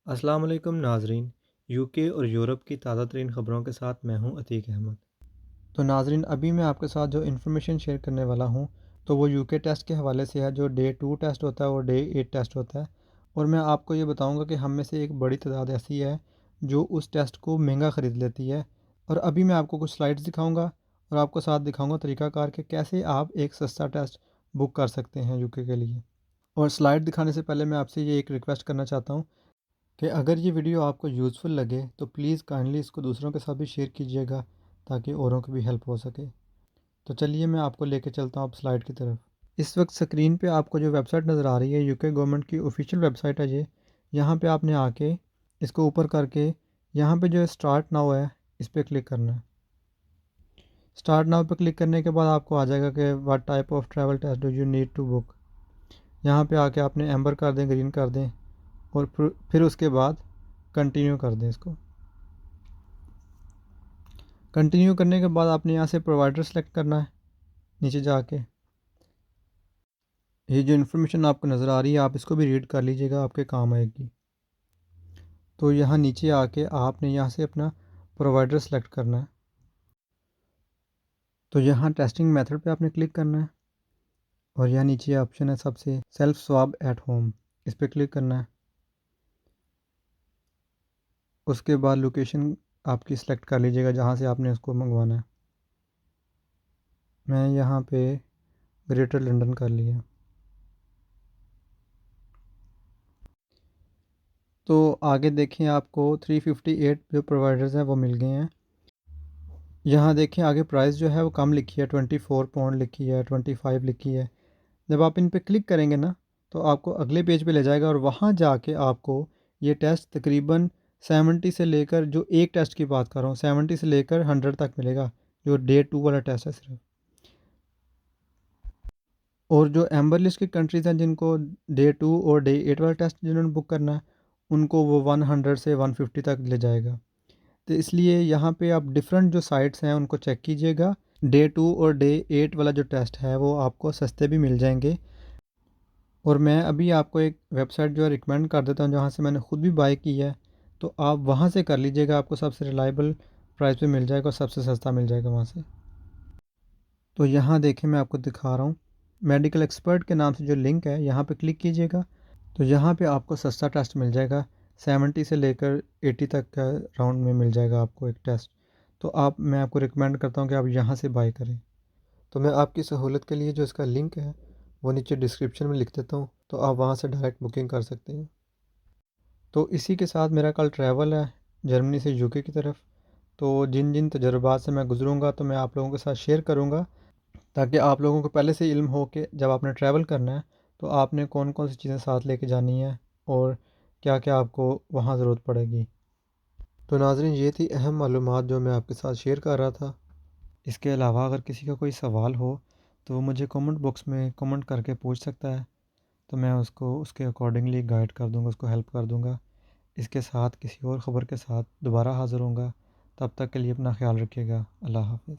अस्सलाम वालेकुम नाज़रीन। यूके और यूरोप की ताज़ा तरीन ख़बरों के साथ मैं हूं अतीक अहमद। तो नाज़रीन, अभी मैं आपके साथ जो इन्फॉर्मेशन शेयर करने वाला हूं तो वो यूके टेस्ट के हवाले से है। जो डे 2 टेस्ट होता है और डे 8 टेस्ट होता है। और मैं आपको ये बताऊंगा कि हम में से एक बड़ी तादाद ऐसी है जो उस टेस्ट को महंगा ख़रीद लेती है। और अभी मैं आपको कुछ स्लाइड्स दिखाऊँगा और आपको साथ दिखाऊँगा तरीक़ाकार के कैसे आप एक सस्ता टेस्ट बुक कर सकते हैं यूके के लिए। और स्लाइड दिखाने से पहले मैं आपसे ये एक रिक्वेस्ट करना चाहता हूँ कि अगर ये वीडियो आपको यूज़फुल लगे तो प्लीज़ काइंडली इसको दूसरों के साथ भी शेयर कीजिएगा ताकि औरों की भी हेल्प हो सके। तो चलिए मैं आपको लेके चलता हूँ अब स्लाइड की तरफ। इस वक्त स्क्रीन पे आपको जो वेबसाइट नज़र आ रही है यूके गवर्नमेंट की ऑफिशियल वेबसाइट है ये। यहाँ पे आपने आके इसको ऊपर करके यहाँ पे जो स्टार्ट नाउ है इस पर क्लिक करना है। स्टार्ट नाउ पे क्लिक करने के बाद आपको आ जाएगा कि what type of travel test do you need to book. यहाँ पे आके आपने एम्बर कर दें, ग्रीन कर दें और फिर उसके बाद कंटिन्यू कर दें इसको। कंटिन्यू करने के बाद आपने यहाँ से प्रोवाइडर सेलेक्ट करना है। नीचे जाके ये जो इन्फॉर्मेशन आपको नज़र आ रही है आप इसको भी रीड कर लीजिएगा, आपके काम आएगी। तो यहाँ नीचे आके आपने यहाँ से अपना प्रोवाइडर सेलेक्ट करना है। तो यहाँ टेस्टिंग मेथड पे आपने क्लिक करना है और यहाँ नीचे ऑप्शन है सबसे सेल्फ स्वाब एट होम, इस पर क्लिक करना है। उसके बाद लोकेशन आपकी सेलेक्ट कर लीजिएगा जहाँ से आपने उसको मंगवाना है। मैं यहाँ पे ग्रेटर लंदन कर लिया। तो आगे देखें आपको 358 जो प्रोवाइडर्स हैं वो मिल गए हैं। यहाँ देखें आगे प्राइस जो है वो कम लिखी है, 24 पाउंड लिखी है, 25 लिखी है। जब आप इन पे क्लिक करेंगे ना तो आपको अगले पेज पे ले जाएगा और वहाँ जाके आपको ये टेस्ट तकरीबन 70 से लेकर, जो एक टेस्ट की बात कर रहा हूँ, 70 से लेकर 100 तक मिलेगा, जो डे 2 वाला टेस्ट है सिर्फ। और जो एम्बर लिस्ट की कंट्रीज़ हैं जिनको डे 2 और डे 8 वाला टेस्ट जिन्होंने बुक करना है उनको वो 100 से 150 तक ले जाएगा। तो इसलिए यहाँ पे आप डिफरेंट जो साइट्स हैं उनको चेक कीजिएगा। डे 2 और डे 8 वाला जो टेस्ट है वो आपको सस्ते भी मिल जाएंगे। और मैं अभी आपको एक वेबसाइट जो है रिकमेंड कर देता हूँ जहाँ से मैंने ख़ुद भी बाय की है। तो आप वहाँ से कर लीजिएगा, आपको सबसे रिलायबल प्राइस पे मिल जाएगा और सबसे सस्ता मिल जाएगा वहाँ से। तो यहाँ देखें मैं आपको दिखा रहा हूँ, मेडिकल एक्सपर्ट के नाम से जो लिंक है यहाँ पे क्लिक कीजिएगा। तो यहाँ पे आपको सस्ता टेस्ट मिल जाएगा, 70 से लेकर 80 तक का राउंड में मिल जाएगा आपको एक टेस्ट। तो मैं आपको रिकमेंड करता हूँ कि आप यहाँ से बाय करें। तो मैं आपकी सहूलत के लिए जो इसका लिंक है वो नीचे डिस्क्रिप्शन में लिख देता हूँ, तो आप वहाँ से डायरेक्ट बुकिंग कर सकते हैं। तो इसी के साथ मेरा कल ट्रैवल है जर्मनी से यूके की तरफ। तो जिन जिन तजुर्बात से मैं गुज़रूँगा तो मैं आप लोगों के साथ शेयर करूँगा ताकि आप लोगों को पहले से इल्म हो कि जब आपने ट्रैवल करना है तो आपने कौन कौन सी चीज़ें साथ लेके जानी है और क्या क्या आपको वहाँ ज़रूरत पड़ेगी। तो नाज़रीन, ये थी अहम मालूमात जो मैं आपके साथ शेयर कर रहा था। इसके अलावा अगर किसी का कोई सवाल हो तो वो मुझे कमेंट बॉक्स में कमेंट करके पूछ सकता है, तो मैं उसको उसके अकॉर्डिंगली गाइड कर दूँगा, उसको हेल्प कर दूँगा। इसके साथ किसी और ख़बर के साथ दोबारा हाज़िर होऊंगा। तब तक के लिए अपना ख्याल रखिएगा। अल्लाह हाफ़िज़।